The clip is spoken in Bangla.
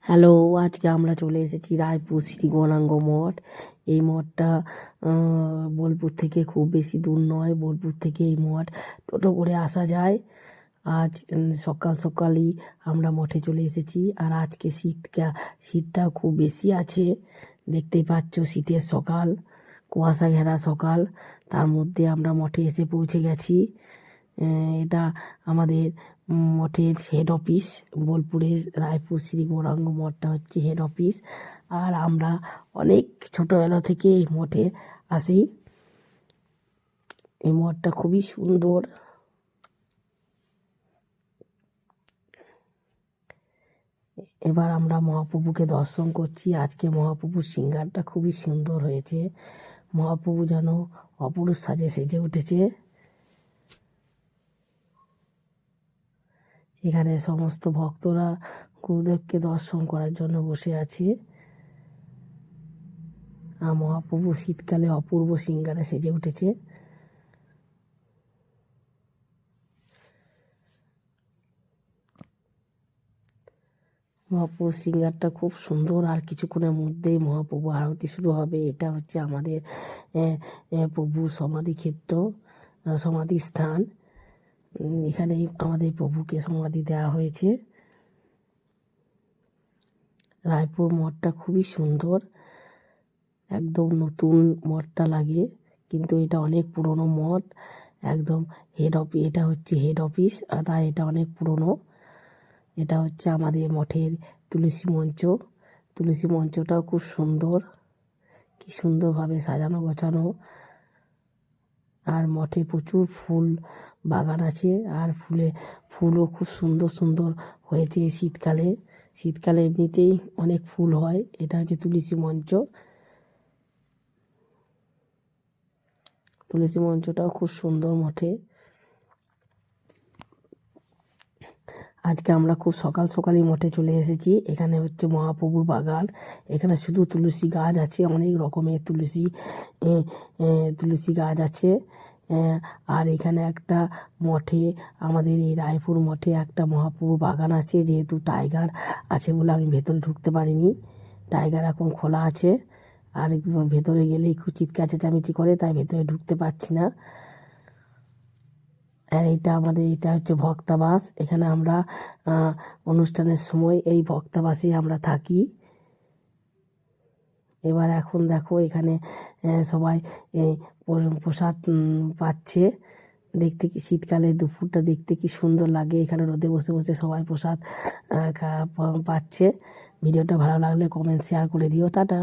হ্যালো, আজকে আমরা চলে এসেছি রায়পুর শ্রী গৌরাঙ্গ মঠ। এই মঠটা বোলপুর থেকে খুব বেশি দূর নয়। বোলপুর থেকে এই মঠ টোটো করে আসা যায়। আজ সকাল সকালই আমরা মঠে চলে এসেছি। আর আজকে শীতটা খুব বেশি আছে, দেখতেই পাচ্ছ। শীতের সকাল, কুয়াশা ঘেরা সকাল, তার মধ্যে আমরা মঠে এসে পৌঁছে গেছি। এটা আমাদের মঠের হেড অফিস। বোলপুরের রায়পুর শ্রী গৌরাঙ্গ মঠটা হচ্ছে হেড অফিস। আর আমরা অনেক ছোটোবেলা থেকে এই মঠে আসি। এই মঠটা খুবই সুন্দর। এবার আমরা মহাপ্রভুকে দর্শন করছি। আজকে মহাপ্রভুর সিংহারটা খুবই সুন্দর হয়েছে। মহাপ্রভু যেন অপরূপ সাজে সেজে উঠেছে। এখানে সমস্ত ভক্তরা গুরুদেবকে দর্শন করার জন্য বসে আছে। আর মহাপ্রভু শীতকালে অপূর্ব সিংহারে সেজে উঠেছে। মহাপ্রভুর সিংহারটা খুব সুন্দর। আর কিছুক্ষণের মধ্যেই মহাপ্রভু আরতি শুরু হবে। এটা হচ্ছে আমাদের প্রভুর সমাধিক্ষেত্র, সমাধি স্থান। এখানেই আমাদের প্রভুকে সমাধি দেওয়া হয়েছে। রায়পুর মঠটা খুবই সুন্দর, একদম নতুন মঠটা লাগে, কিন্তু এটা অনেক পুরনো মঠ। একদম এটা হচ্ছে হেড অফিস, তাই এটা অনেক পুরনো। এটা হচ্ছে আমাদের মঠের তুলসী মঞ্চ। তুলসী মঞ্চটাও খুব সুন্দর, কি সুন্দরভাবে সাজানো গোছানো। আর মঠে প্রচুর ফুল বাগান আছে। আর ফুলও খুব সুন্দর সুন্দর হয়েছে শীতকালে। শীতকালে এমনিতেই অনেক ফুল হয়। এটা হচ্ছে তুলসী মঞ্চ। তুলসী মঞ্চটাও খুব সুন্দর মঠে। আজকে আমরা খুব সকাল সকালই মঠে চলে এসেছি। এখানে হচ্ছে মহাপ্রভুর বাগান। এখানে শুধু তুলসী গাছ আছে, অনেক রকমের তুলসী গাছ আছে। আর এখানে একটা মঠে, আমাদের এই রায়পুর মঠে একটা মহাপ্রভুর বাগান আছে। যেহেতু টাইগার আছে বলে আমি ভেতরে ঢুকতে পারিনি। টাইগার এখন খোলা আছে। আর ভেতরে গেলেই খুব চিৎকার চেঁচামেচি করে, তাই ভেতরে ঢুকতে পারছি না। আর এটা হচ্ছে ভক্তাবাস। এখানে আমরা অনুষ্ঠানের সময় এই ভক্তাবাসে আমরা থাকি। এবার এখন দেখো এখানে সবাই প্রসাদ পাচ্ছে। দেখতে কি শীতকালে দুপুরটা দেখতে কি সুন্দর লাগে। এখানে রোদে বসে বসে সবাই প্রসাদ পাচ্ছে। ভিডিওটা ভালো লাগলে কমেন্ট শেয়ার করে দিও। টাটা।